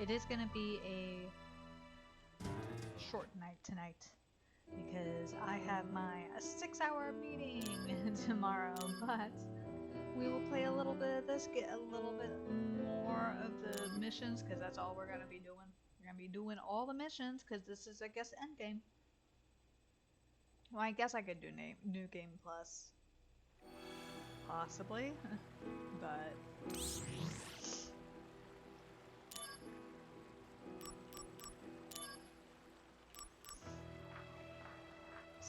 It is gonna be a short night tonight because I have my 6-hour meeting tomorrow, but we will play a little bit of this, get a little bit more of the missions because that's all we're gonna be doing. We're gonna be doing all the missions because this is, I guess, endgame. Well, I guess I could do New Game Plus. Possibly. But it's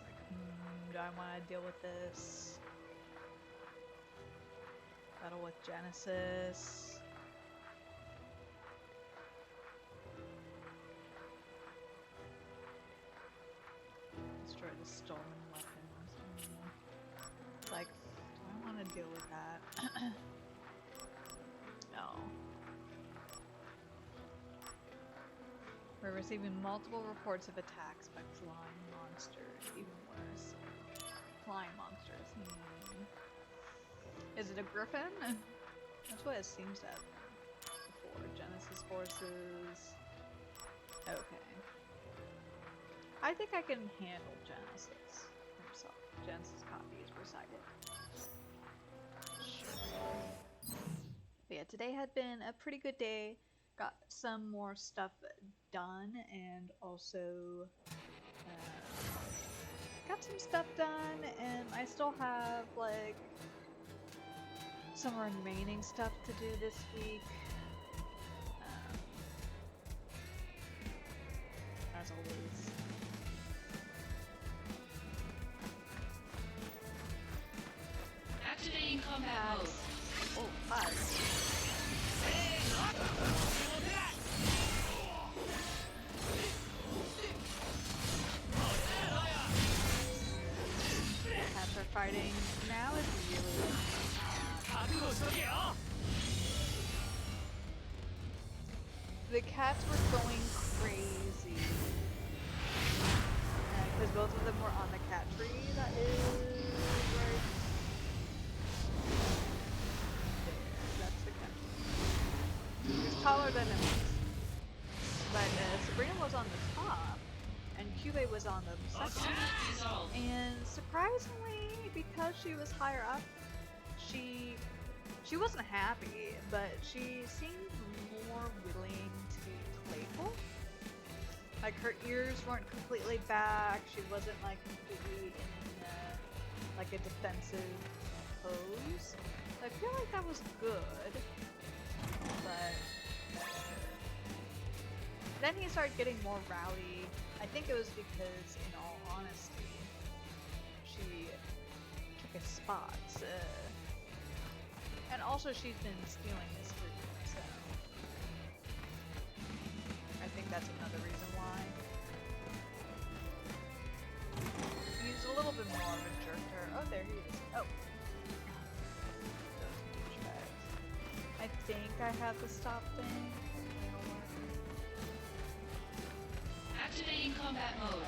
like, do I want to deal with this? Battle with Genesis. Destroy the stolen weapons. Like, do I want to deal with that? No. We're receiving multiple reports of attacks by flying monsters. Even worse. Flying monsters. Is it a griffin? That's what it seems to have been before. Genesis forces. Okay. I think I can handle Genesis himself. Genesis copy is recited. Sure. But yeah, today had been a pretty good day. Got some more stuff done and also got some stuff done, and I still have like some remaining stuff to do this week. As always. Activating combat mode. Oh, hi. Cats are fighting. Now is really the cats were going crazy. Because both of them were on the cat tree that is right there. That's the cat tree. It's taller than it was. But Sabrina was on the top, and Cube was on the second. And surprisingly, because she was higher up, she wasn't happy, but she seemed more willing to be playful. Like, her ears weren't completely back, she wasn't like completely in like a defensive pose. I feel like that was good, but then he started getting more rowdy. I think it was because, in all honesty, she took his spots. And also she's been stealing his food, so I think that's another reason why. He's a little bit more of a jerk to her. Oh, there he is. Oh. Those douchebags. I think I have the stop thing. Activating combat mode.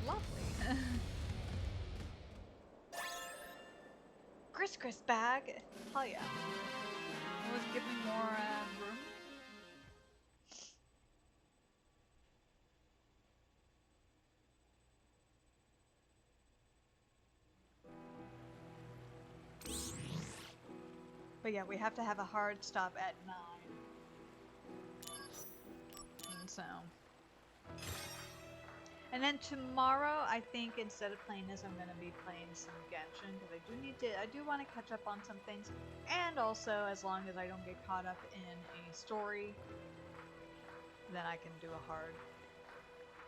Lovely. Chris bag. Hell yeah. It was giving more room. But yeah, we have to have a hard stop at 9. And so. And then tomorrow, I think instead of playing this, I'm gonna be playing some Genshin because I do want to catch up on some things, and also as long as I don't get caught up in a story, then I can do a hard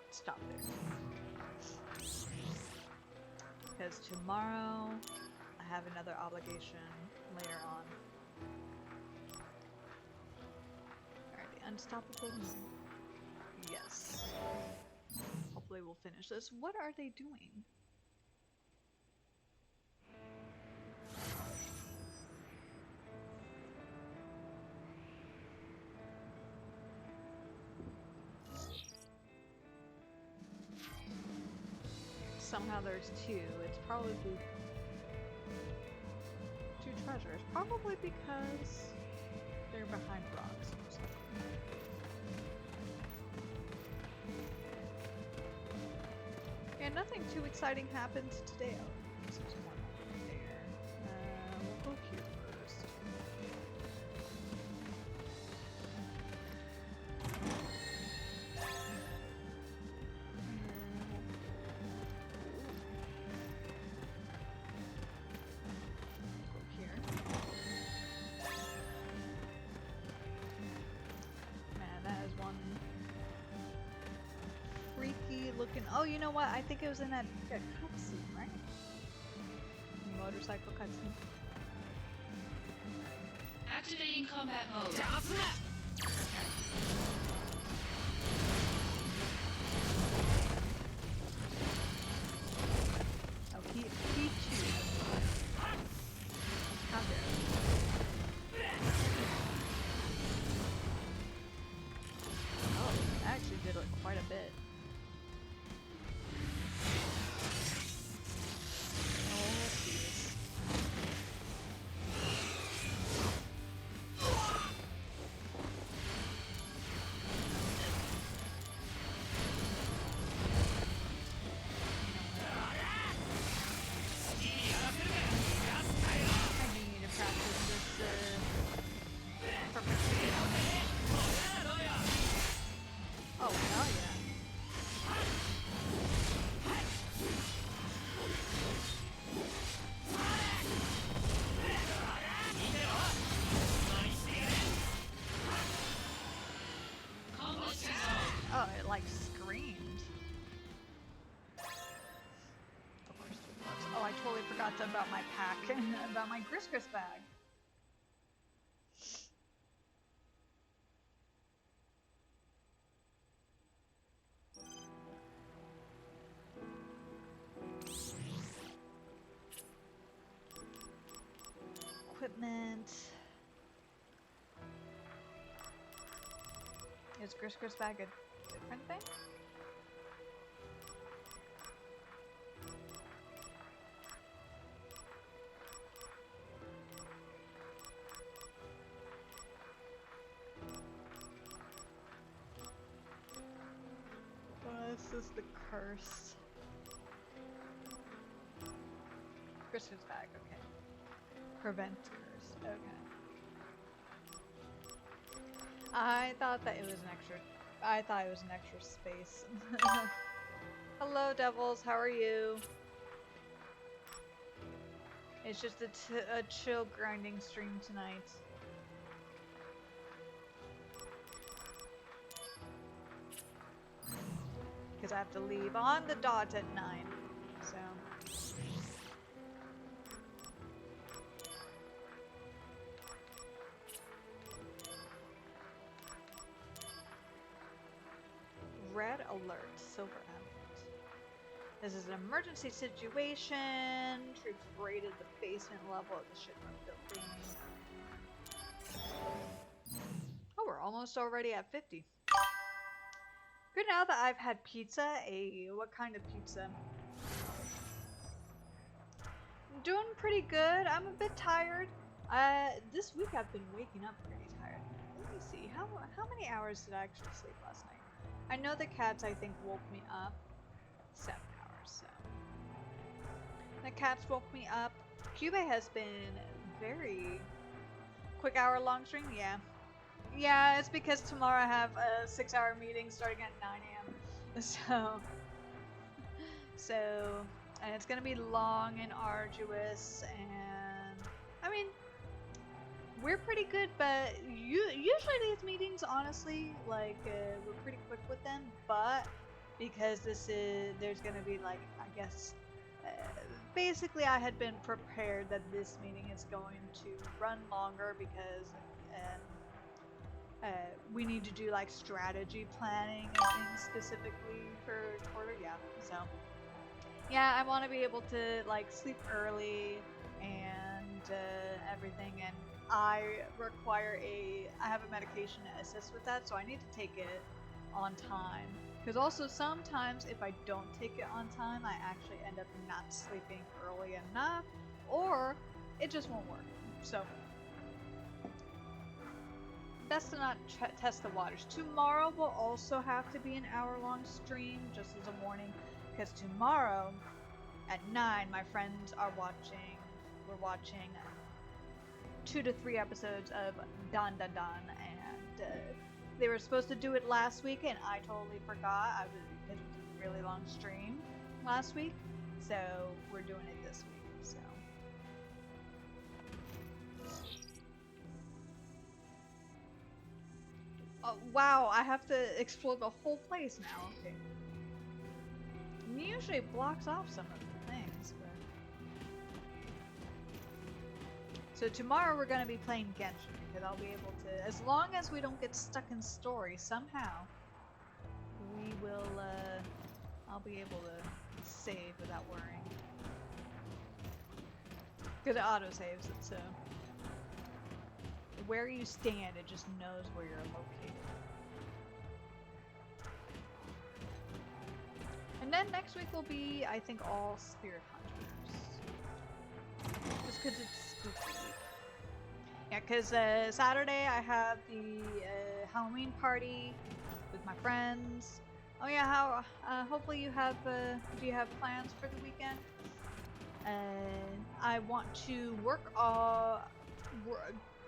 stop there. Because tomorrow, I have another obligation later on. Alright, the Unstoppable Moon. Yes. Hopefully we'll finish this. What are they doing? somehow there's two. It's probably two treasures. Probably because they're behind rocks or something. Yeah, nothing too exciting happened today. Oh, this is one over there. We'll go here first. Go here. Man, that is one freaky looking. Oh, you know what? I think it was in that cutscene, right? Motorcycle cutscene. Activating combat mode. Oh, he too. How dare. Oh, that actually did like quite a bit. Oh, jeez. I do need to practice this perfectly. Oh, hell yeah. Combo resolved. Oh, it like screamed. Of course it was. Oh, I totally forgot about my pack, about my Gris bag. Equipment. Is Gris bag a different thing? This is the curse. Gris bag, okay. Prevent curse, okay. I thought that it was an extra. I thought it was an extra space. Hello, devils. How are you? It's just a chill grinding stream tonight. Because I have to leave on the dot at 9. So. Red alert, silver emerald. This is an emergency situation. Troops raided the basement level of the shipment building. Oh, we're almost already at 50. Good now that I've had pizza. What kind of pizza? I'm doing pretty good. I'm a bit tired. This week I've been waking up pretty tired. Let me see. How many hours did I actually sleep last night? I know the cats, I think, woke me up. 7 hours, so. The cats woke me up. Cube has been very quick hour long stream, yeah. Yeah, it's because tomorrow I have a 6-hour meeting starting at 9 a.m. So, and it's gonna be long and arduous, and I mean, we're pretty good, but usually these meetings, honestly, like, we're pretty quick with them, but because there's gonna be, like, I guess, basically I had been prepared that this meeting is going to run longer because, we need to do, like, strategy planning and things specifically for quarter, yeah, so. Yeah, I want to be able to, like, sleep early and everything, and I have a medication to assist with that, so I need to take it on time. Because also sometimes if I don't take it on time, I actually end up not sleeping early enough, or it just won't work. So best to not test the waters. Tomorrow will also have to be an hour-long stream, just as a warning, because tomorrow at 9, my friends are watching. We're watching 2 to 3 episodes of Dan Dan Dan, and they were supposed to do it last week, and I totally forgot. It was a really long stream last week, so we're doing it this week. So. Oh, wow, I have to explore the whole place now. Okay. It usually blocks off some of the things, but... So tomorrow we're going to be playing Genshin, because I'll be able to, as long as we don't get stuck in story somehow, we will, I'll be able to save without worrying. Because it auto-saves it, so... Where you stand, it just knows where you're located. And then next week will be, I think, all Spirit Hunters. Just because it's spooky. Yeah, because Saturday I have the Halloween party with my friends. Oh yeah, hopefully you have, do you have plans for the weekend? I want to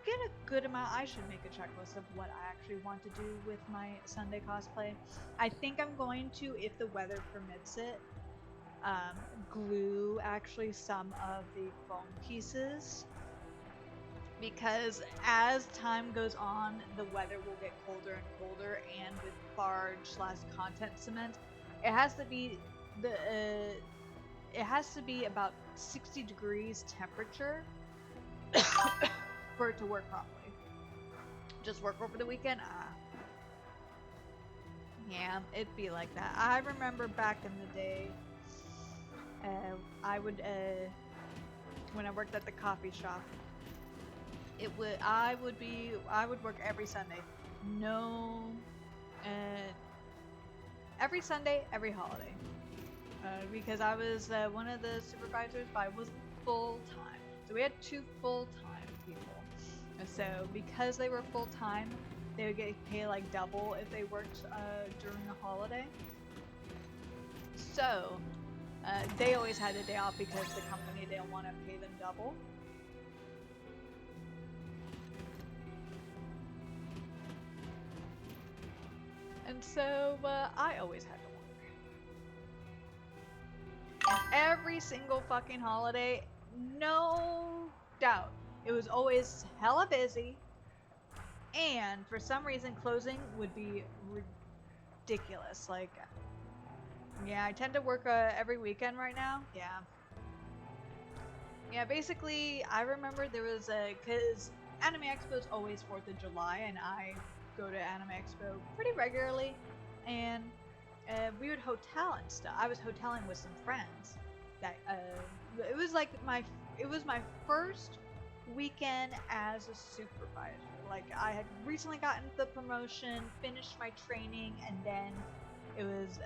get a good amount. I should make a checklist of what I actually want to do with my Sunday cosplay. I think I'm going to, if the weather permits it, glue actually some of the foam pieces, because as time goes on, the weather will get colder and colder, and with barge/content cement, it has to be about 60 degrees temperature for it to work properly. Just work over the weekend? Yeah, it'd be like that. I remember back in the day, I would, when I worked at the coffee shop, I would work every Sunday. No, every Sunday, every holiday. Because I was one of the supervisors, but I wasn't full-time. So we had 2 full-time people. So because they were full-time, they would get paid like double if they worked during the holiday. So they always had a day off because the company didn't want to pay them double. And so I always had to work. And every single fucking holiday, no doubt, it was always hella busy, and for some reason closing would be ridiculous. Like, yeah, I tend to work every weekend right now. Yeah, basically I remember there was because Anime Expo is always 4th of July, and I go to Anime Expo pretty regularly, and we would hotel and stuff. I was hoteling with some friends. That it was my first weekend as a supervisor. Like, I had recently gotten the promotion, finished my training, and then it was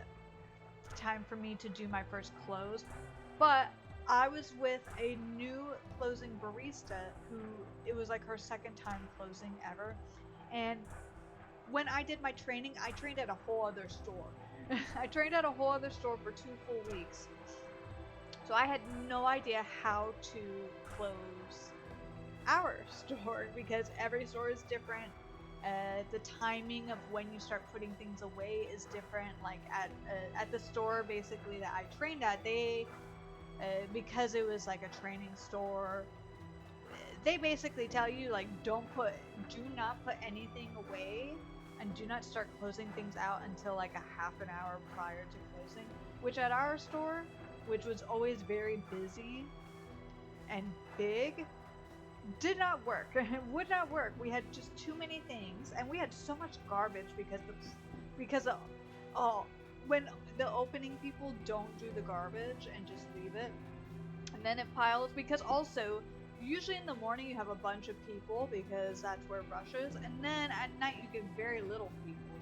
time for me to do my first close. But I was with a new closing barista who, it was like her second time closing ever, and when I did my training, I trained at a whole other store. I trained at a whole other store for 2 full weeks. So I had no idea how to close our store, because every store is different. The timing of when you start putting things away is different. Like at the store basically that I trained at, they because it was like a training store, they basically tell you, like, do not put anything away, and do not start closing things out until like a half an hour prior to closing. Which at our store, which was always very busy and big, did not work. It would not work. We had just too many things, and we had so much garbage because when the opening people don't do the garbage and just leave it, and then it piles. Because also, usually in the morning you have a bunch of people because that's where it rushes, and then at night you get very little people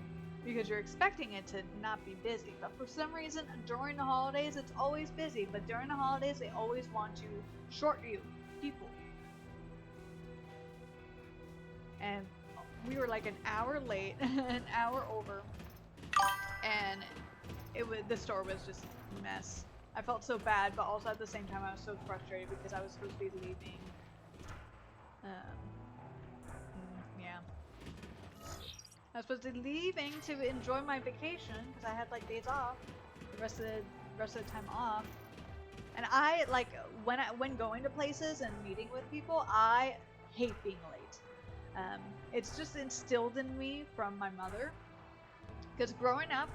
because you're expecting it to not be busy. But for some reason, during the holidays, it's always busy. But during the holidays, they always want to short you people. And we were like an hour late, an hour over, and the store was just a mess. I felt so bad, but also at the same time I was so frustrated because I was supposed to be leaving. Yeah. I was supposed to be leaving to enjoy my vacation because I had like days off, the rest of the time off. And I like when going to places and meeting with people, I hate being late. It's just instilled in me from my mother. Because growing up,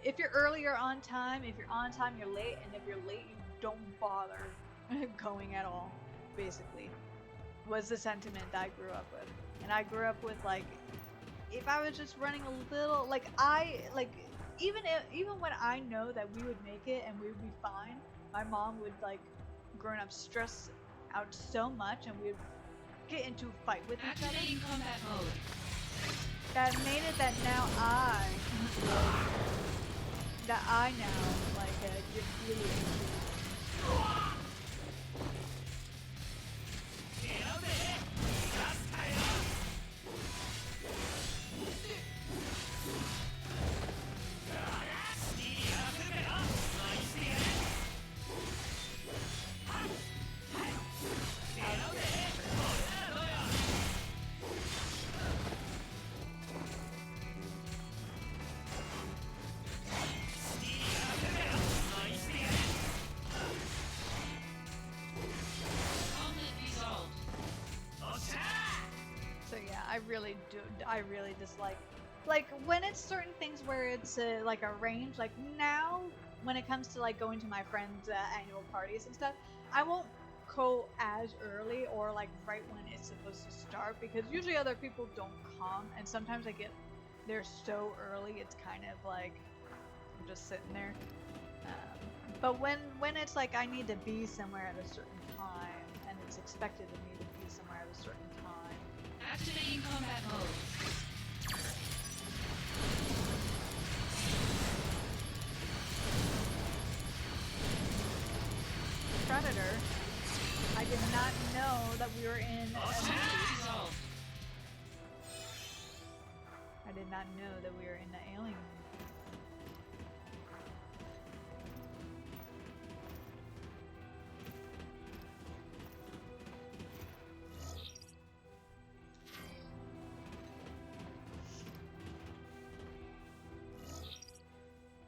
if you're early, you're on time. If you're on time, you're late. And if you're late, you don't bother going at all, basically, was the sentiment that I grew up with. And I grew up with, like, if I was just running a little, even when I know that we would make it and we would be fine, my mom would, like, growing up, stress out so much, and we would get into a fight with each other. Activating combat mode. That made it that now I now, like, get really into I really dislike, like, when it's certain things where it's like a range, like now when it comes to like going to my friends' annual parties and stuff, I won't go as early or like right when it's supposed to start, because usually other people don't come, and sometimes I get there so early it's kind of like I'm just sitting there. But when it's like I need to be somewhere at a certain time and it's expected of me to be somewhere at a certain time. Activating combat mode. Predator. I did not know that we were in a movie. I did not know that we were in the Alien movie.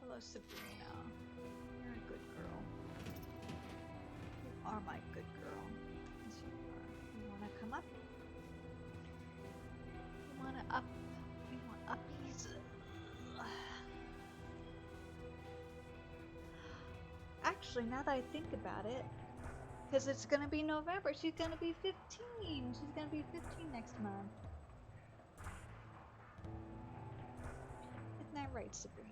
Hello, Sabrina. You're a good girl. You are my good girl. Yes, you are. You wanna come up? You wanna up? You want uppies? Actually, now that I think about it, because it's gonna be November, she's gonna be 15. She's gonna be 15 next month. Isn't that right, Sabrina?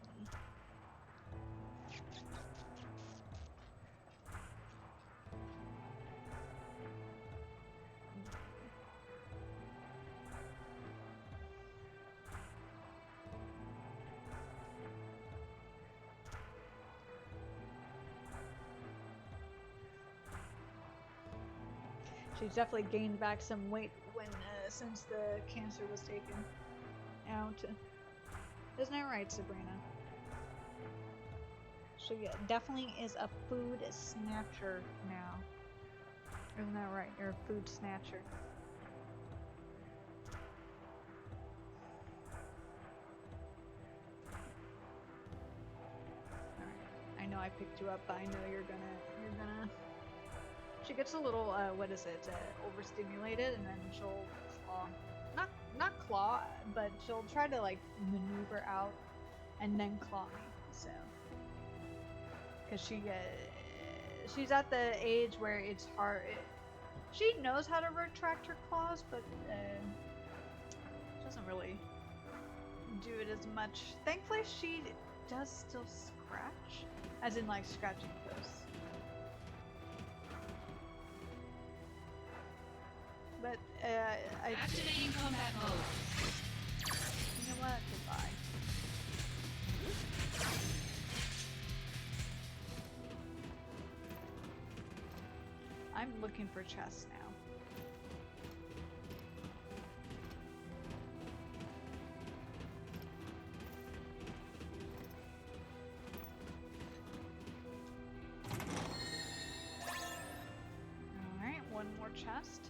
She's definitely gained back some weight since the cancer was taken out. Isn't that right, Sabrina? She definitely is a food snatcher now. Isn't that right? You're a food snatcher. Alright. I know I picked you up, but I know you're gonna she gets a little overstimulated, and then she'll claw, not claw, but she'll try to like maneuver out and then claw me. So, because she's at the age where it's hard. She knows how to retract her claws, but doesn't really do it as much. Thankfully, she does still scratch, as in like scratching posts. But Activating combat mode. You know what? Goodbye. looking for chests now. Alright, one more chest.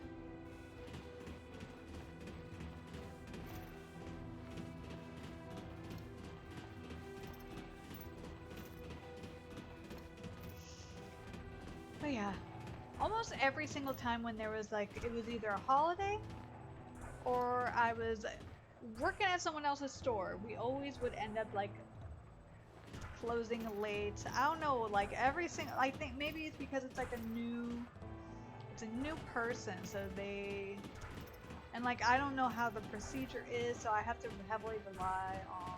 But yeah, almost every single time when there was like, it was either a holiday or I was working at someone else's store, we always would end up like closing late. I don't know, like every single, I think maybe it's because it's like it's a new person, so they, and like I don't know how the procedure is, so I have to heavily rely on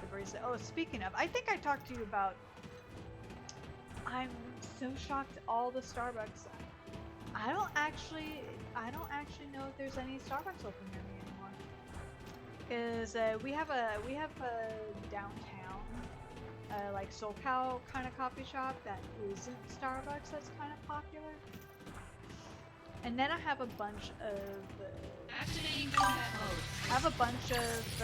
the barista. Oh, speaking of, I think I talked to you about, I'm so shocked all the Starbucks. I don't actually know if there's any Starbucks open near me anymore. Cause we have a downtown like SoCal kind of coffee shop that isn't Starbucks that's kind of popular. And then I have a bunch of Activating combat mode. I have a bunch of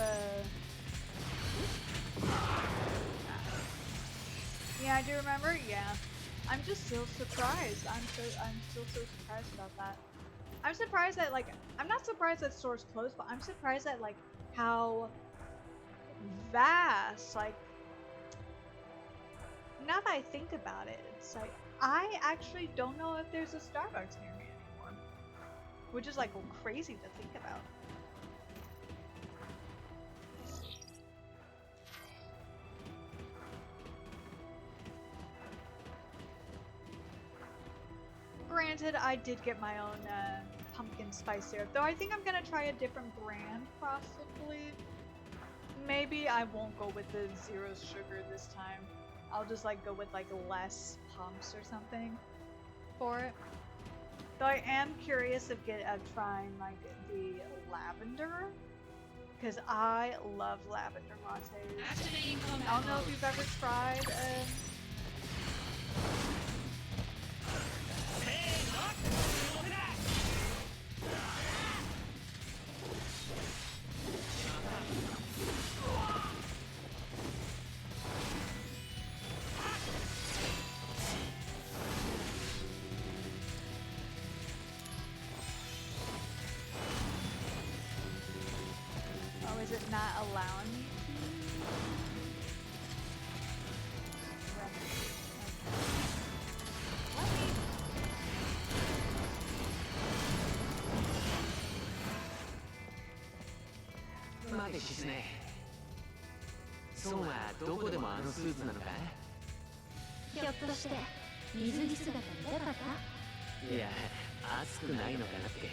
yeah, I do remember. Yeah, I'm just still surprised. I'm still so surprised about that. I'm surprised that like I'm not surprised that stores closed, but I'm surprised at like how vast. Like now that I think about it, it's like I actually don't know if there's a Starbucks near me anymore, which is like crazy to think about. Granted, I did get my own pumpkin spice syrup, though I think I'm gonna try a different brand, possibly. Maybe I won't go with the zero sugar this time. I'll just like go with like less pumps or something for it. Though I am curious of trying like the lavender, because I love lavender lattes. Activating combat I don't know mode. if you've ever tried. Oh, is it not allowing me to? 待てキツネそうはどこでもあのスーツなのかひょっとして水着姿に出たかいや暑くないのかなって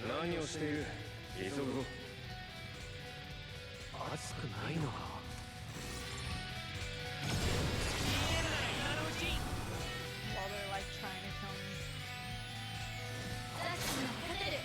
何をしている急ぐぞ暑くないのか While they're like trying to kill me. アクションを立てる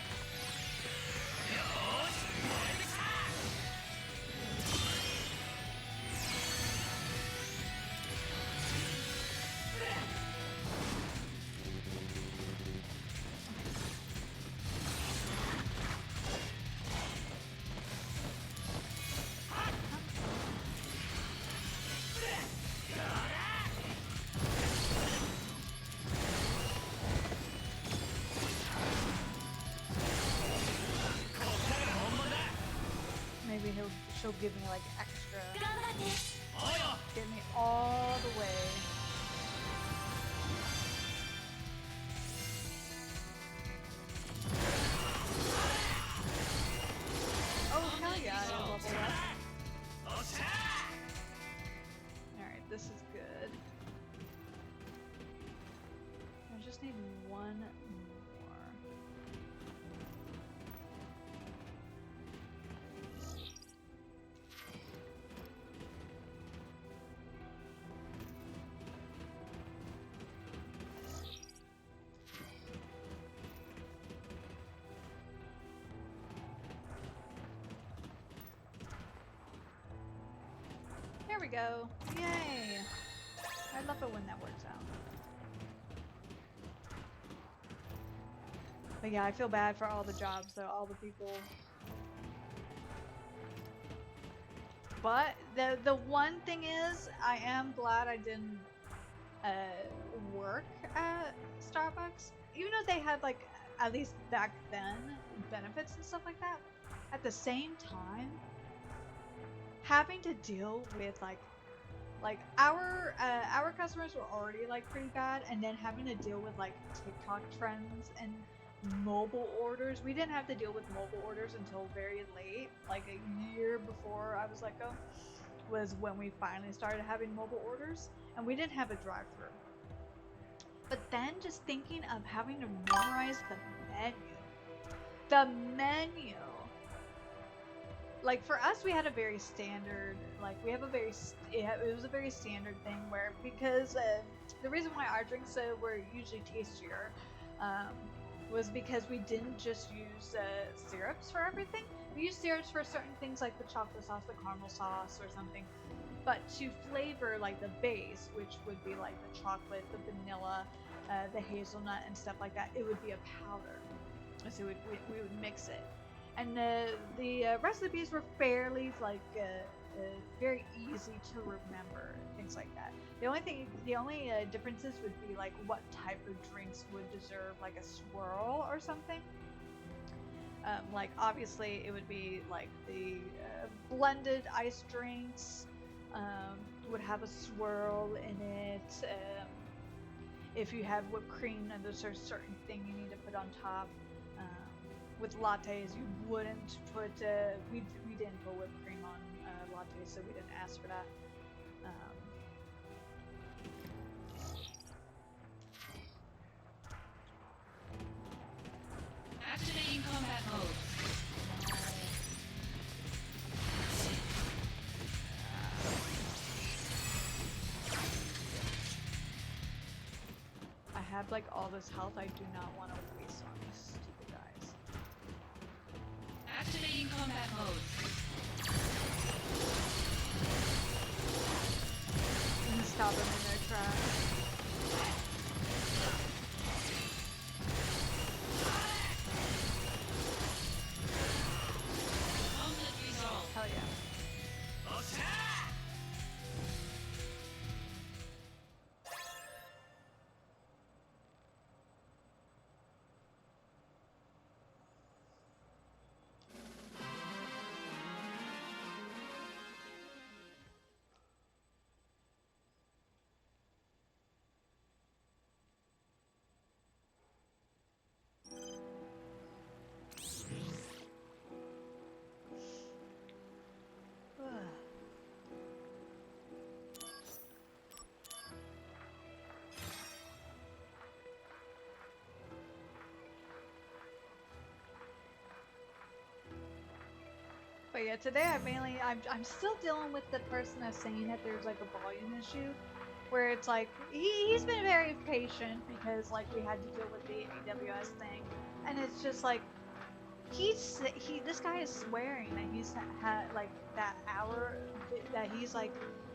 Maybe she'll give me like extra. 頑張って Get me all the way. Oh hell yeah, I leveled up. Alright, this is good. I just need one more. There we go. Yay! I love it when that works out. But yeah, I feel bad for all the jobs though, all the people. But the one thing is, I am glad I didn't work at Starbucks, even though they had like at least back then benefits and stuff like that. At the same time, having to deal with like our customers were already like pretty bad, and then having to deal with like TikTok trends and mobile orders. We didn't have to deal with mobile orders until very late, like a year before I was let go, was when we finally started having mobile orders, and we didn't have a drive-through. But then just thinking of having to memorize the menu, like for us, we had a very standard, like we have a very, yeah, it was a very standard thing where, because the reason why our drinks were usually tastier was because we didn't just use syrups for everything. We used syrups for certain things like the chocolate sauce, the caramel sauce, or something. But to flavor like the base, which would be like the chocolate, the vanilla, the hazelnut, and stuff like that, it would be a powder. So we would mix it, and the recipes were fairly like very easy to remember, things like that. The only differences would be like what type of drinks would deserve like a swirl or something. Like obviously it would be like the blended ice drinks would have a swirl in it. If you have whipped cream, and there's a certain thing you need to put on top. With lattes, you wouldn't put. We didn't put whipped cream on lattes, so we didn't ask for that. Activating combat mode. I have like all this health I do not want to waste on these stupid guys. Activating combat mode. I'm gonna stop them in their tracks. Conflict resolved. Hell yeah. But yeah, today I'm still dealing with the person that's saying that there's like a volume issue, where it's like he's been very patient because like we had to deal with the AWS thing, and it's just like this guy is swearing that he's had like that hour that he's like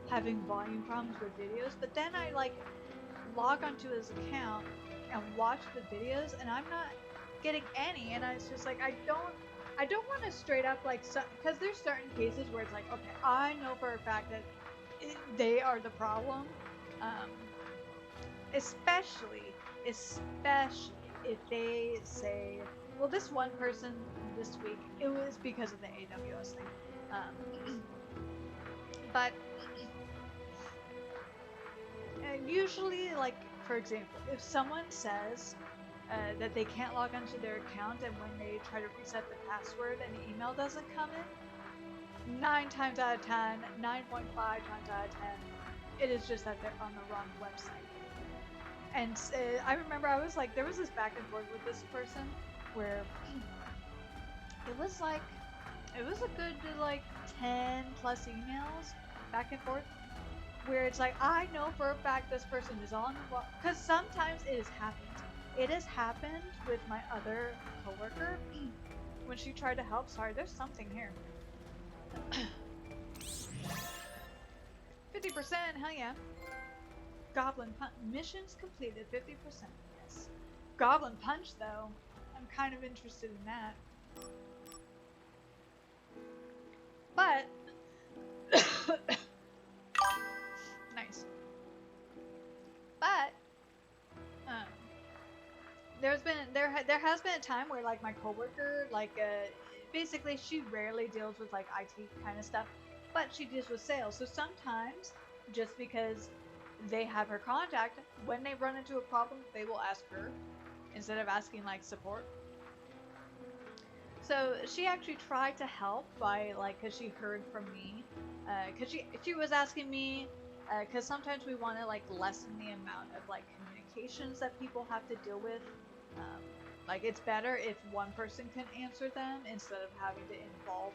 having volume problems with videos, but then I like log onto his account and watch the videos, and I'm not getting any, and it's just like I don't want to straight up like, because there's certain cases where it's like, okay, I know for a fact that they are the problem, especially if they say, well, this one person this week, it was because of the AWS thing, but usually, like, for example, if someone says that they can't log onto their account, and when they try to reset the password and the email doesn't come in, 9 times out of 10, 9.5 times out of 10, it is just that they're on the wrong website. And I remember I was like, there was this back and forth with this person where it was a good like 10 plus emails back and forth, where it's like, I know for a fact this person is on the wrong, because sometimes it has happened. It has happened with my other coworker when she tried to help. Sorry, there's something here. 50%, hell yeah. Goblin Punch. Missions completed 50%, yes. Goblin Punch, though. I I'm kind of interested in that. But nice. But there has been a time where like my coworker basically she rarely deals with like IT kind of stuff, but she deals with sales. So sometimes just because they have her contact, when they run into a problem, they will ask her instead of asking like support. So she actually tried to help by like, cause she heard from me, cause she was asking me, cause sometimes we want to like lessen the amount of like communications that people have to deal with. Like it's better if one person can answer them instead of having to involve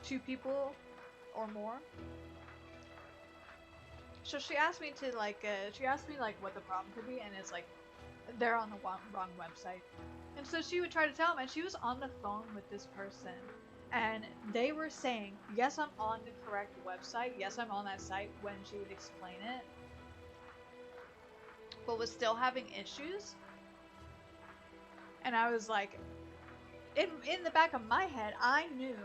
two people or more. So she asked me to like what the problem could be, and it's like they're on the wrong website. And so she would try to tell him, and she was on the phone with this person, and they were saying, yes, I'm on the correct website, yes, I'm on that site, when she would explain it, but was still having issues. And I was like, in the back of my head, I knew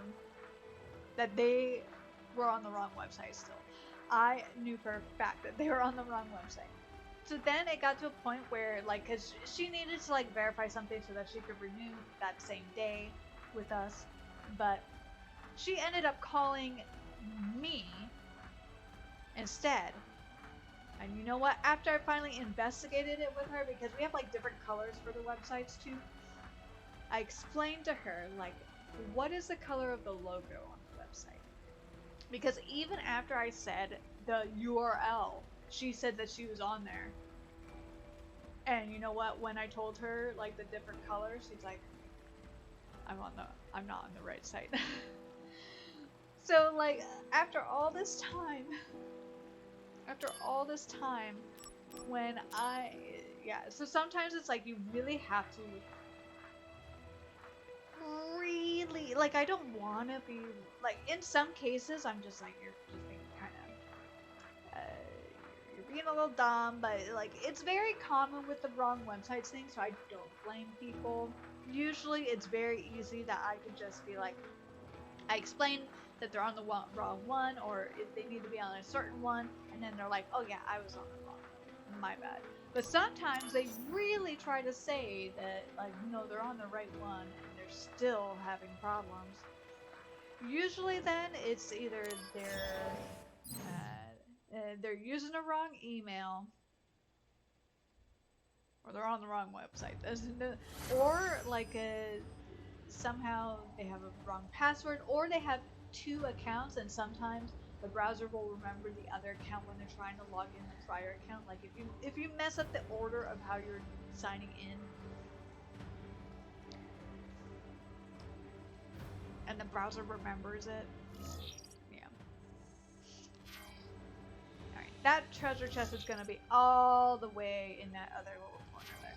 that they were on the wrong website still. I knew for a fact that they were on the wrong website. So then it got to a point where, like, cause she needed to like verify something so that she could renew that same day with us, but she ended up calling me instead. And you know what? After I finally investigated it with her, because we have like different colors for the websites too, I explained to her like, what is the color of the logo on the website? Because even after I said the URL, she said that she was on there. And you know what? When I told her like the different colors, she's like, I'm not on the right site. So like after all this time, when so sometimes it's like you really have to really like, I don't want to be like, in some cases I'm just like, you're just being kind of you're being a little dumb, but like it's very common with the wrong websites thing, so I don't blame people. Usually it's very easy that I could just be like, I explain that they're on the wrong one, or if they need to be on a certain one, and then they're like, oh yeah, I was on the wrong one, my bad. But sometimes they really try to say that like, no, they're on the right one, and they're still having problems. Usually then it's either they're using a wrong email, or they're on the wrong website. Or like somehow they have a wrong password, or they have two accounts, and sometimes the browser will remember the other account when they're trying to log in the prior account. Like if you mess up the order of how you're signing in, and the browser remembers it. Yeah. Alright, that treasure chest is gonna be all the way in that other little corner there.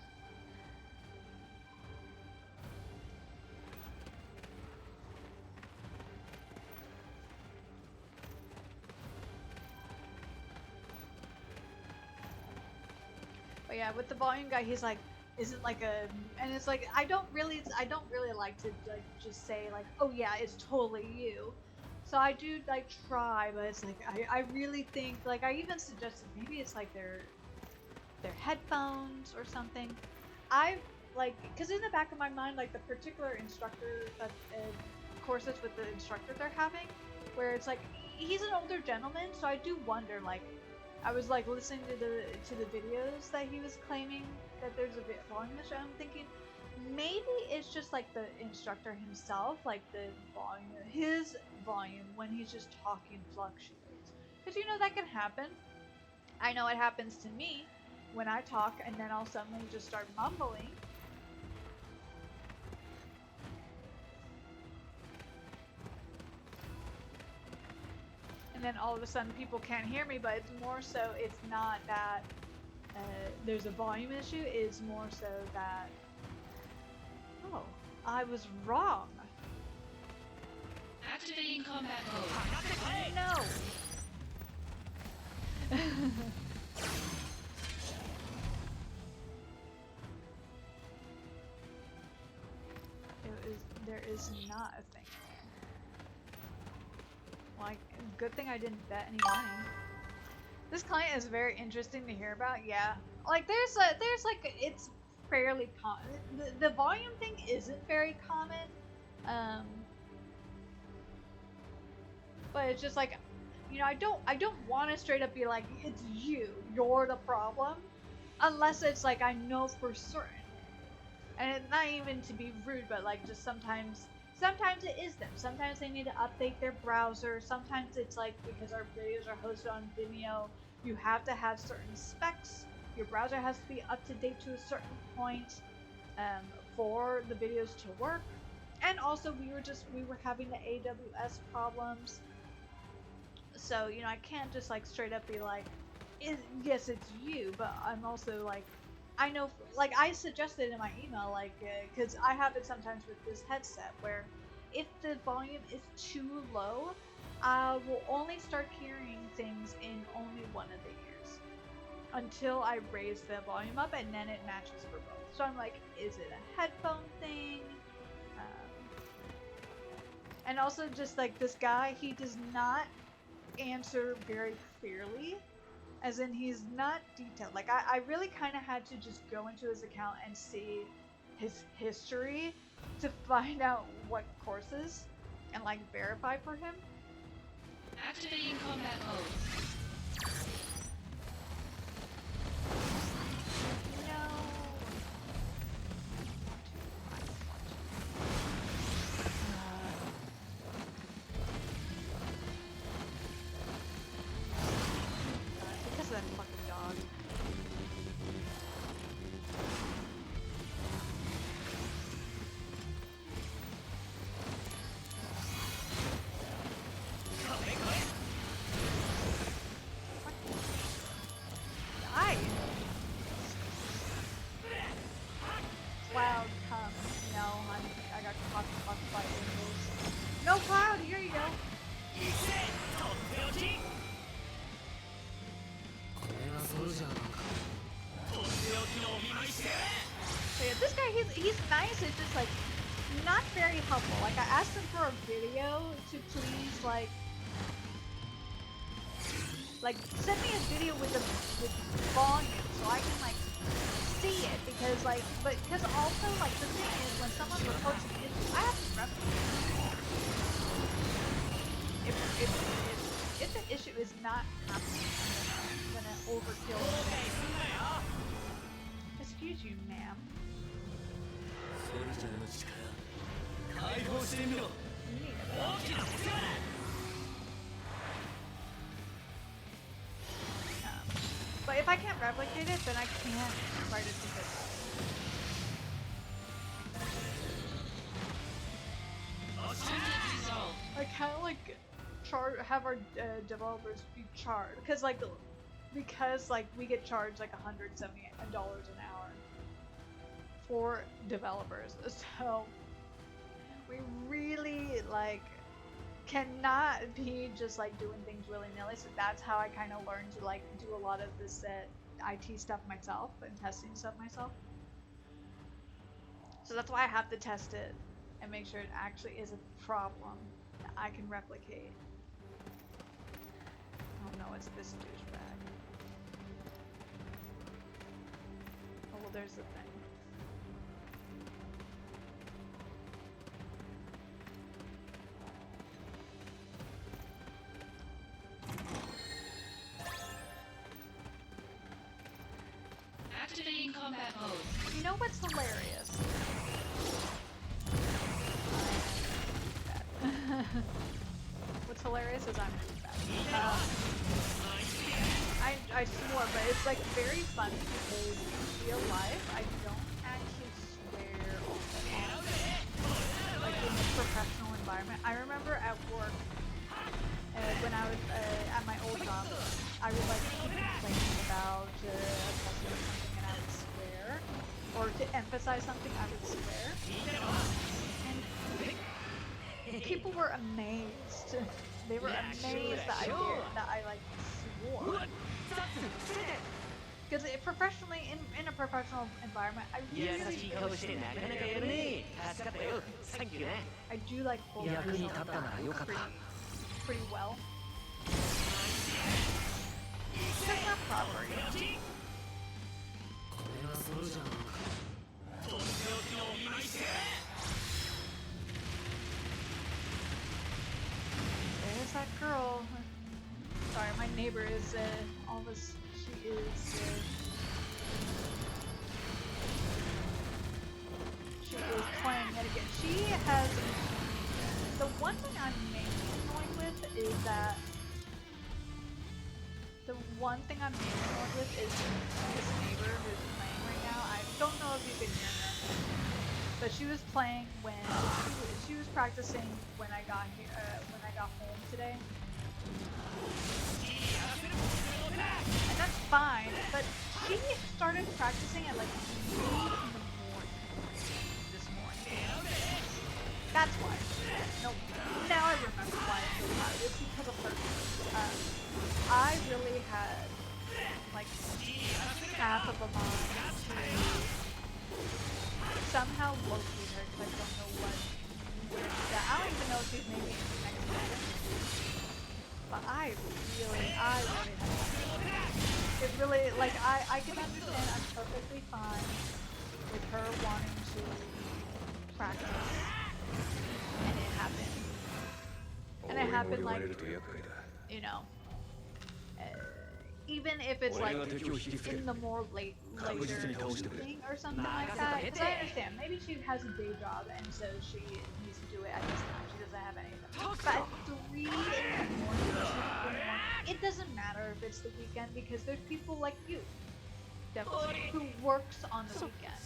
But yeah, with the volume guy, he's like, isn't like a, and it's like, I don't really like to like just say like, oh yeah, it's totally you. So I do like try, but it's like I really think, like, I even suggested maybe it's like their headphones or something. I like, cause in the back of my mind, like the particular instructor that courses with the instructor they're having, where it's like he's an older gentleman, so I do wonder, like, I was like listening to the videos that he was claiming that there's a volume issue. I'm thinking maybe it's just like the instructor himself, like the volume, his volume when he's just talking fluctuates. Because you know that can happen. I know it happens to me when I talk and then I'll suddenly just start mumbling. And then all of a sudden people can't hear me, but it's more so it's not that there's a volume issue, it's more so that, oh, I was wrong. Activating combat mode. No! is not a thing anymore. Like, good thing I didn't bet any money. This client is very interesting to hear about. Yeah, like there's like it's fairly common. The volume thing isn't very common, but it's just like, you know, I don't want to straight up be like it's you're the problem, unless it's like I know for certain, and it's not even to be rude, but like just sometimes it is them. Sometimes they need to update their browser. Sometimes it's like because our videos are hosted on Vimeo, you have to have certain specs. Your browser has to be up to date to a certain point for the videos to work. And also we were having the AWS problems. So, you know, I can't just like straight up be like, yes, it's you, but I'm also like, I know, like I suggested in my email, like, because I have it sometimes with this headset where if the volume is too low, I will only start hearing things in only one of the ears until I raise the volume up, and then it matches for both. So I'm like, is it a headphone thing? And also just like this guy, he does not answer very clearly. As in, he's not detailed. Like, I really kind of had to just go into his account and see his history to find out what courses and, like, verify for him. Activating combat mode. No. Because of that fucking dog. Die! Cloud, come. No, I got caught by angels. No, Cloud, here you go. これがソルジャーなのか So yeah, this guy, he's nice. It's just like not very helpful. Like I asked him for a video to please like send me a video with volume so I can like see it, because because also like the thing is when someone reports an issue, I have to replicate it. If the issue is not happening, I'm gonna overkill it. Excuse you, ma'am. ソルジャーの力解放してみろ You need a but if I can't replicate it, then I can't write it to this. I kind of like have our developers be charged because we get charged like $170 an hour for developers. So we really like cannot be just like doing things willy-nilly. So that's how I kind of learned to like do a lot of this IT stuff myself and testing stuff myself. So that's why I have to test it and make sure it actually is a problem that I can replicate. Oh no, it's this douchebag. Oh well, there's the thing. Activating combat mode. You know what's hilarious? What's hilarious is I'm really bad. I swore, but it's like very funny because in real life I don't actually swear all that often. Like in a professional environment. I remember at work, when I was at my old job, I would like keep complaining about a customer or something, and I would swear, or to emphasize something, I would swear. And people were amazed. They were amazed that I like swore. Because professionally, in a professional environment, I 優 really, しい顔してなかなかやるね。助かったよ。サンキューね。 I do like holding 役に myself 立ったならよかった。 pretty well. That's not proper. これはソルジャーなのか。 There's that girl. Sorry, my neighbor is almost. She is. She is playing it again. She has. The one thing I'm mainly annoyed with is that. The one thing I'm mainly annoyed with is this neighbor who's playing right now. I don't know if you can hear her, but she was playing when she was practicing when I got here when I got home today. And that's fine, but she started practicing at like 3 in the morning this morning. That's why. No, now I remember why it's so loud. It's because of her. I really had like half of a mind to somehow locate her because I don't know what. I don't even know if she's maybe in the next season. But I really had it really, like, I can understand I'm perfectly fine with her wanting to practice. And it happened. And it happened, like, you know, even if it's like in the more later evening or something like that. Because I understand, maybe she has a day job and so she needs to do it at this time. She doesn't have anything. But at 3 in the morning, 2 in the morning, it doesn't matter if it's the weekend because there's people like you, definitely, who works on the weekend.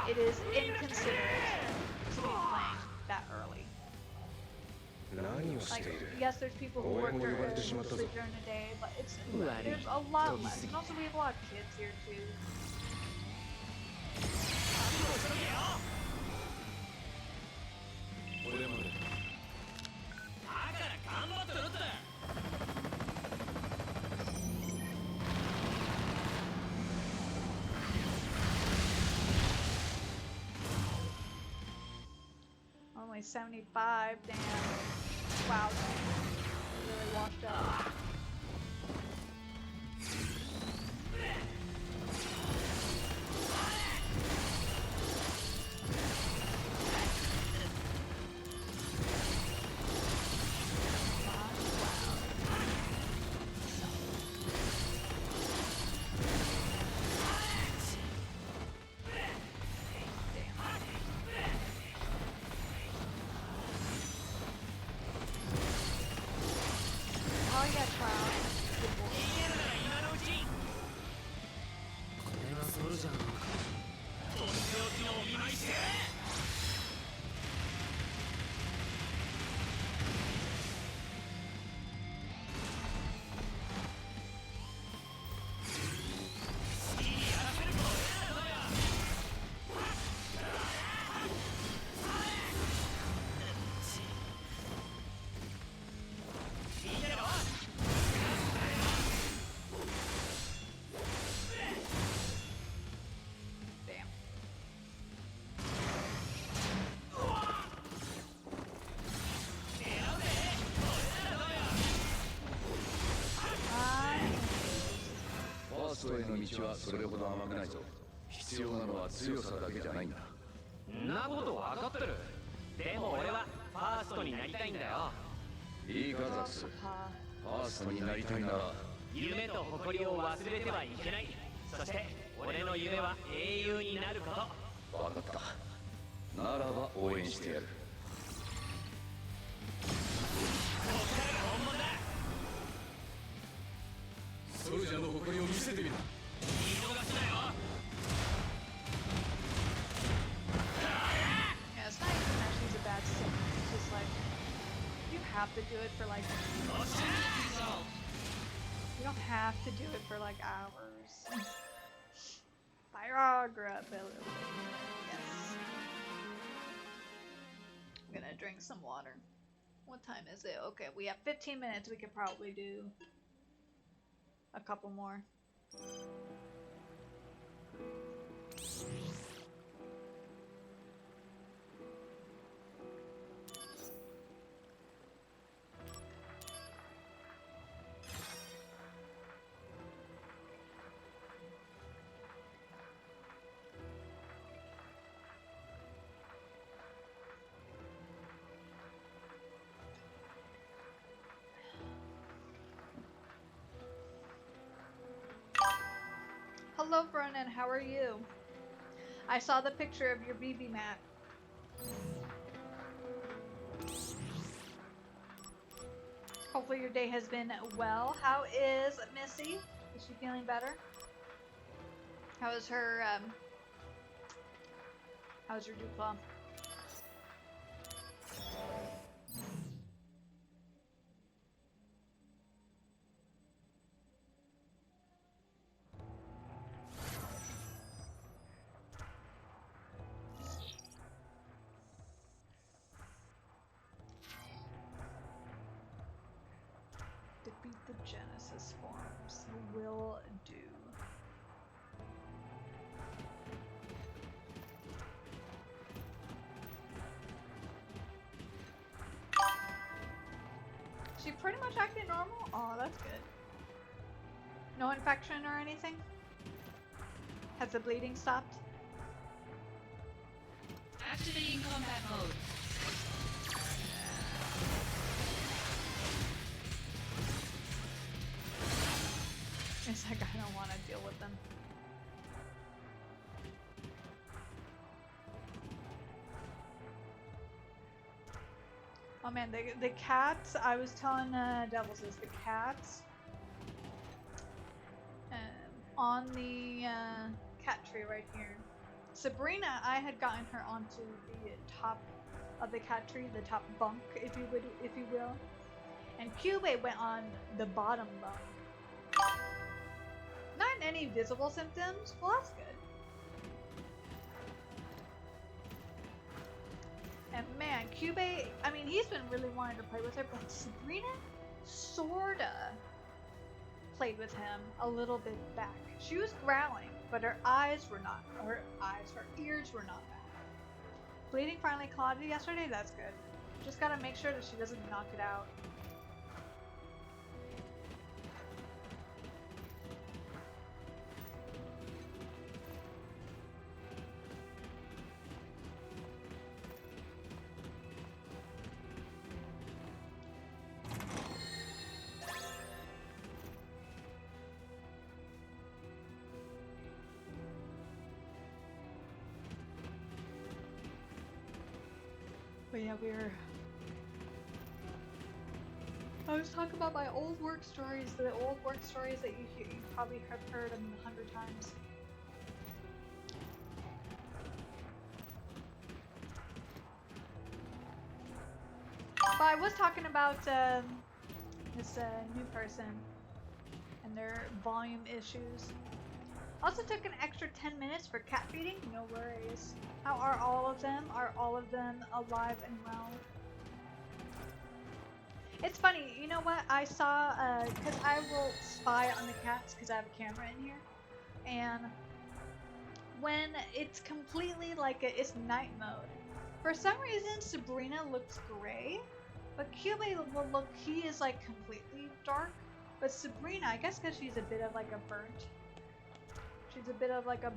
It is inconsiderate to be playing that early. Like, yes, there's people who work during the day, but there's a lot less. And also we have a lot of kids here too. Only 75, damn. Wow, really washed up. Oh yeah, Cloud. Good boy. これはソルジャーなのか。 Damn. I ファーストへの道はそれほど甘くないぞ。必要なのは強さだけじゃないんだ。んなことわかってる。でも俺はファーストになりたいんだよ。いいかザックス。ファーストになりたいなら夢と誇りを忘れてはいけない。そして俺の夢は英雄になること。分かった。ならば応援してやる。ソルジャーの誇りを見せてみろ。 Yeah, it's not even that she's a bad singer. It's just like you have to do it for like you don't have to do it for like hours. Viagra pill. Yes. I'm gonna drink some water. What time is it? Okay, we have 15 minutes. We could probably do a couple more. Hello, Vernon. How are you? I saw the picture of your BB mat. Hopefully your day has been well. How is Missy? Is she feeling better? How is her, how's your Dupla? Defeat the Genesis forms. Will do. She pretty much acted normal? Oh, that's good. No infection or anything? Has the bleeding stopped? Activating combat mode. It's like I don't want to deal with them. Oh man, the cats, I was telling Devils is the cats on the cat tree right here. Sabrina, I had gotten her onto the top of the cat tree, the top bunk, if you will. And Cube went on the bottom bunk. Not any visible symptoms? Well, that's good. And man, Cube, I mean, he's been really wanting to play with her, but Sabrina sorta played with him a little bit back. She was growling, but her ears were not back. Bleeding finally clotted yesterday? That's good. Just gotta make sure that she doesn't knock it out. But yeah, I was talking about my old work stories, the old work stories that you probably have heard them 100 times. But I was talking about this new person and their volume issues. Also took an extra 10 minutes for cat feeding, no worries. How are all of them? Are all of them alive and well? It's funny, you know what? I saw, because I will spy on the cats because I have a camera in here. And when it's completely like it's night mode, for some reason Sabrina looks gray, but Cube will look, he is like completely dark. But Sabrina, I guess because she's a bit of like a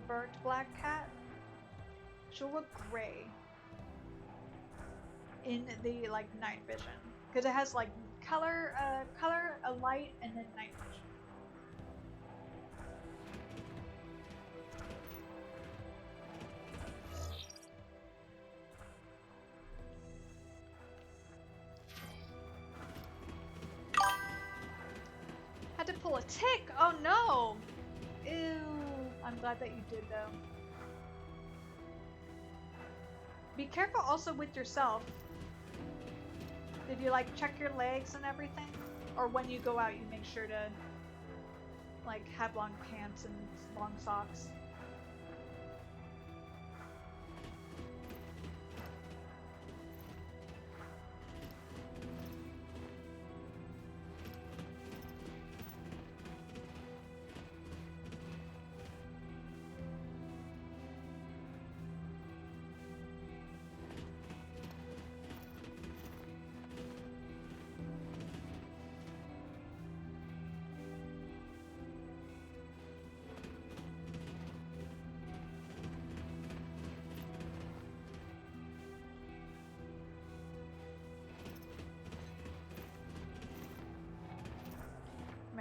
burnt black cat, she'll look gray in the like night vision because it has like color, a light, and then night vision. Had to pull a tick. Oh no! Ew. I'm glad that you did though. Be careful also with yourself. Did you like check your legs and everything? Or when you go out you make sure to like have long pants and long socks?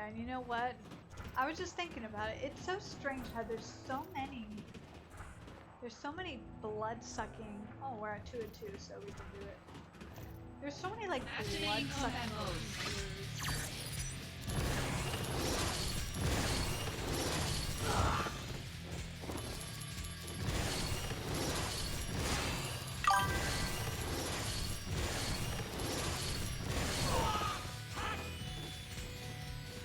Man, you know what? I was just thinking about it. It's so strange how there's so many blood-sucking. Oh, we're at 2 and 2, so we can do it. There's so many like Activating combat blood-sucking mode. monsters.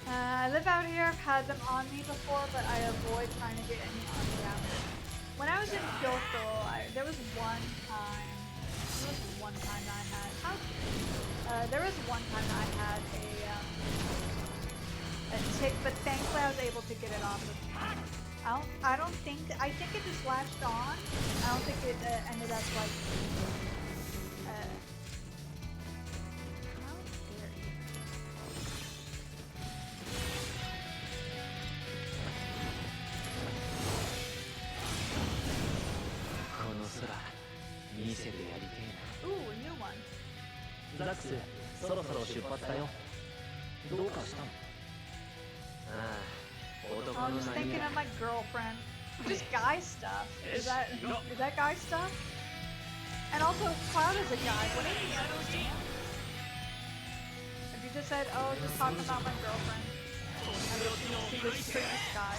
I live out here. I've had them on me before, but I avoid trying to get any on me after. When I was in Kyoto, there was one time. There was one time I had. There was one time I had a tick, but thankfully I was able to get it off of me. I think it just latched on. I don't think it ended up like. How dare you? この空見せてやりてえ Ooh, a new one. な。ザックスそろそろ出発だよ。どうかしたの？ああ、男 I'm の just 何 thinking や of my girlfriend. Just guy stuff. Is that guy stuff? And also, Cloud is a guy. What did he understand? If you just said, "Oh, just talking about my girlfriend," I would see this previous guy.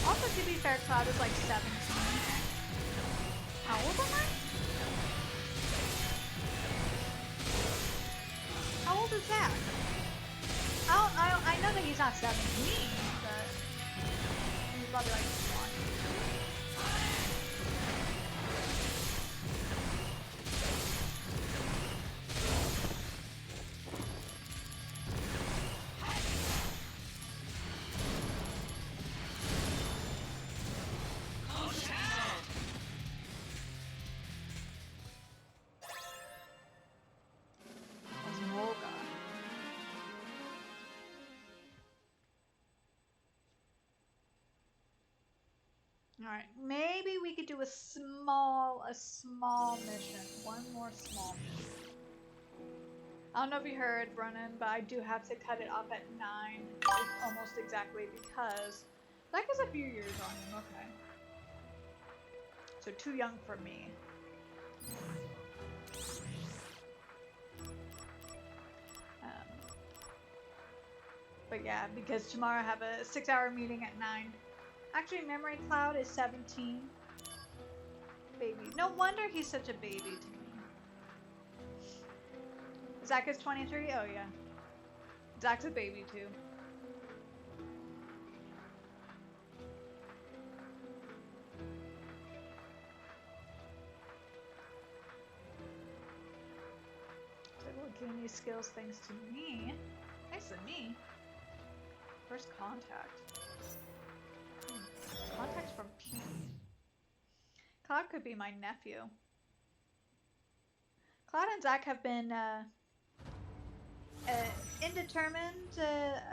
Also, to be fair, Cloud is like 17. How old am I? How old is Zach? I know that he's not 17, but he's probably like 20. Osmoga. Alright, maybe we could do a small mission. One more small mission. I don't know if you heard, Brennan, but I do have to cut it off at 9, almost exactly, because that was a few years on him, okay. So too young for me. But yeah, because tomorrow I have a 6-hour meeting at 9. Actually, Memory Cloud is 17. Baby. No wonder he's such a baby to me. Zach is 23? Oh yeah. Zach's a baby too. So we'll gain these skills thanks to me. Thanks to me? First contact. Contacts from P. Cloud could be my nephew. Cloud and Zach have been indeterminate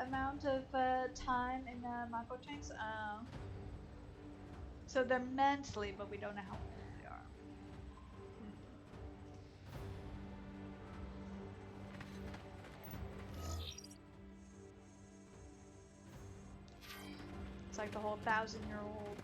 amount of time in Mako Chains. So they're mentally, but we don't know how old they are. It's like the whole 1,000-year-old.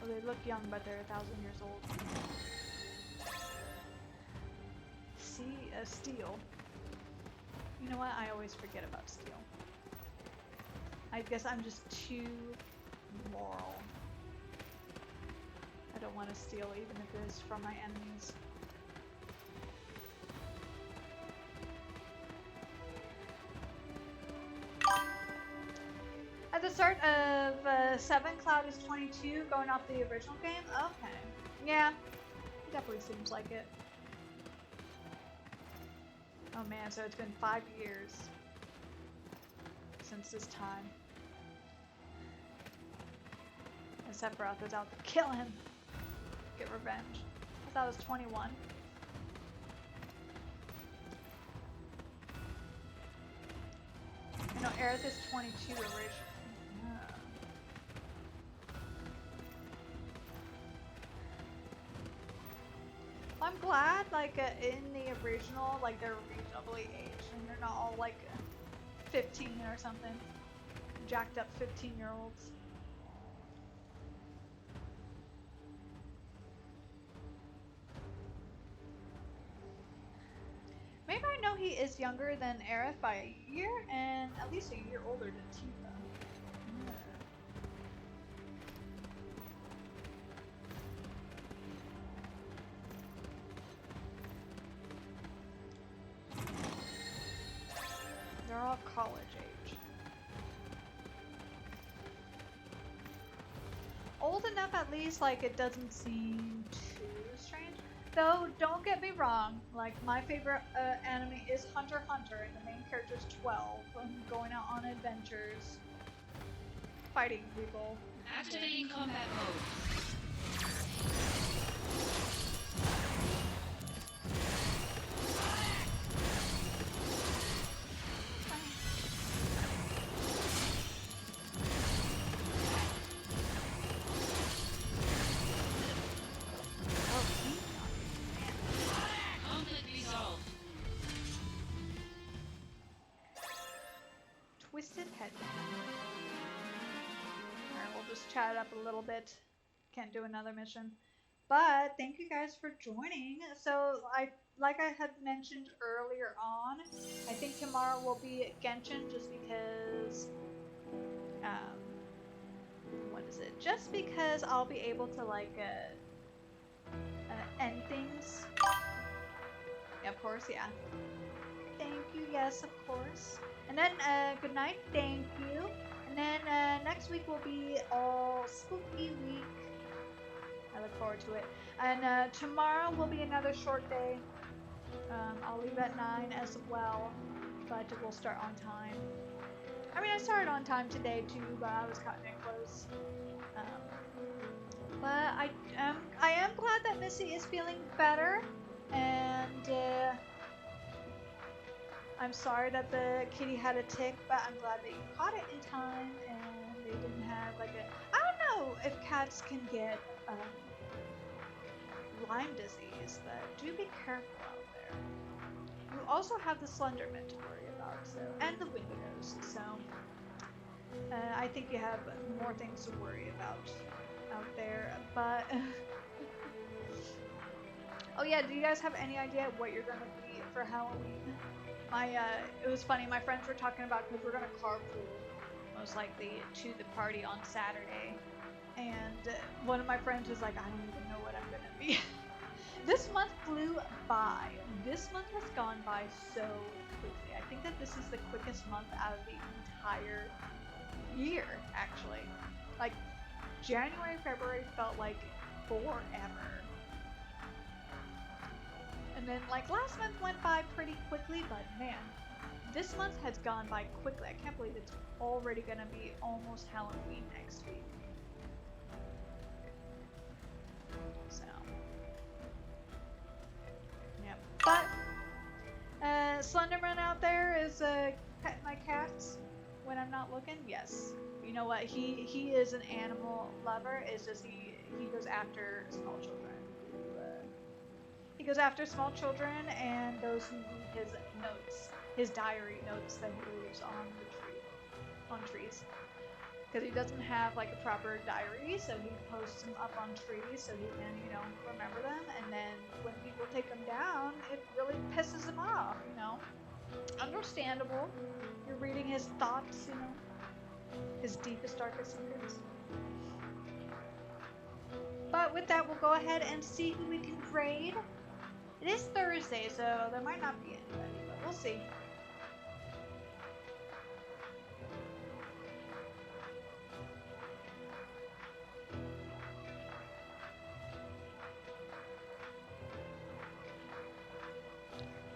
They look young, but they're 1,000 years old. See, steel. You know what? I always forget about steel. I guess I'm just too moral. I don't want to steal even if it is from my enemies. At the start of 7, Cloud is 22, going off the original game? Okay. Yeah, definitely seems like it. Oh man, so it's been 5 years since this time. And Sephiroth is out to kill him. Get revenge. I thought it was 21. You know, Aerith is 22 originally. I'm glad, like, in the original, like, they're reasonably aged and they're not all, like, 15 or something. Jacked up 15-year-olds. Maybe I know he is younger than Aerith by a year and at least a year older than Tifa. They're all college age. Old enough at least, like it doesn't seem too strange. Though, don't get me wrong, like my favorite anime is Hunter x Hunter and the main character is 12, going out on adventures, fighting people. Activating combat mode. Twisted Headband. Alright, we'll just chat it up a little bit. Can't do another mission. But thank you guys for joining. So like I had mentioned earlier on, I think tomorrow will be Genshin just because what is it? Just because I'll be able to like end things. Yeah, of course, yeah. Thank you, yes, of course. And then, good night, thank you. And then, next week will be all spooky week. I look forward to it. And, tomorrow will be another short day. I'll leave at 9 as well, but we'll start on time. I mean, I started on time today too, but I was cutting it close. But I am glad that Missy is feeling better, and, I'm sorry that the kitty had a tick, but I'm glad that you caught it in time and they didn't have like a... I don't know if cats can get Lyme disease, but do be careful out there. You also have the Slenderman to worry about, so, and the Windigoes, so I think you have more things to worry about out there, but... Oh yeah, do you guys have any idea what you're gonna be for Halloween? It was funny, my friends were talking about, because we're gonna carpool, most likely, to the party on Saturday, and one of my friends was like, I don't even know what I'm gonna be. This month flew by. This month has gone by so quickly. I think that this is the quickest month out of the entire year, actually. Like, January, February felt like forever. And then, like, last month went by pretty quickly, but man, this month has gone by quickly. I can't believe it's already gonna be almost Halloween next week. So, yep. But, Slenderman out there is petting my cats when I'm not looking. Yes. You know what? He is an animal lover. It's just he goes after small children. He goes after small children and those who read his notes, his diary notes that he leaves on the tree, on trees. because he doesn't have like a proper diary, so he posts them up on trees so he can, you know, remember them. And then when people take them down, it really pisses him off, you know. Understandable. You're reading his thoughts, you know, his deepest, darkest secrets. But with that, we'll go ahead and see who we can raid. It is Thursday, so there might not be anybody, but we'll see.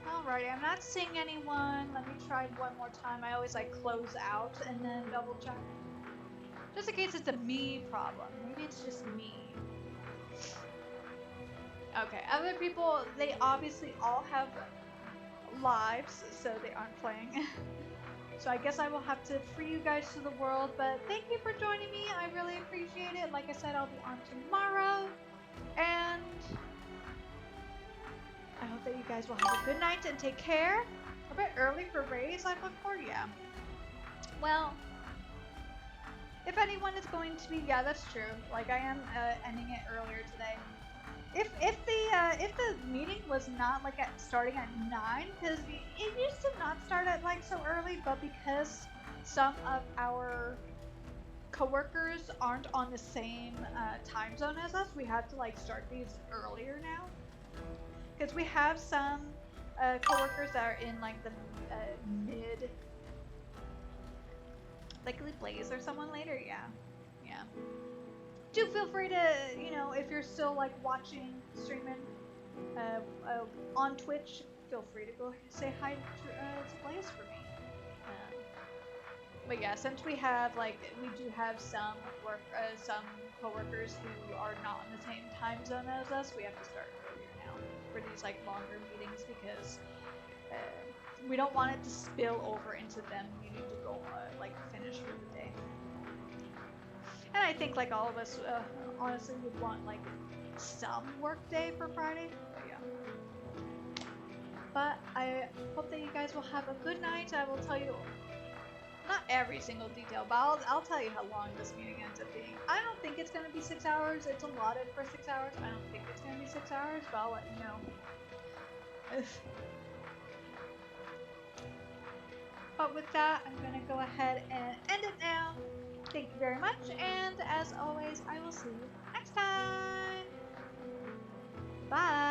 Alrighty, I'm not seeing anyone. Let me try one more time. I always like close out and then double check. Just in case it's a me problem. Maybe it's just me. Okay, other people, they obviously all have lives, so they aren't playing. So I guess I will have to free you guys to the world, but thank you for joining me. I really appreciate it. Like I said, I'll be on tomorrow, and I hope that you guys will have a good night and take care. A bit early for raids, I look for, yeah. Well, if anyone is going to be, yeah, that's true. Like I am ending it earlier today. If the meeting was not like starting at 9, because it used to not start at like so early, but because some of our coworkers aren't on the same time zone as us, we have to like start these earlier now. Because we have some coworkers that are in like the mid, like Blaze or someone later, yeah. Do feel free to, you know, if you're still like watching, streaming on Twitch, feel free to go say hi to Blaze for me. But yeah, since we have like, we do have some coworkers who are not in the same time zone as us, we have to start earlier now for these like longer meetings because we don't want it to spill over into them needing to go like finish for the day. And I think like all of us honestly would want like some work day for Friday. But yeah. But I hope that you guys will have a good night. I will tell you not every single detail, but I'll tell you how long this meeting ends up being. I don't think it's going to be 6 hours. It's allotted for 6 hours. I don't think it's going to be 6 hours, but I'll let you know. But with that, I'm going to go ahead and end it now. Thank you very much, and as always, I will see you next time. Bye!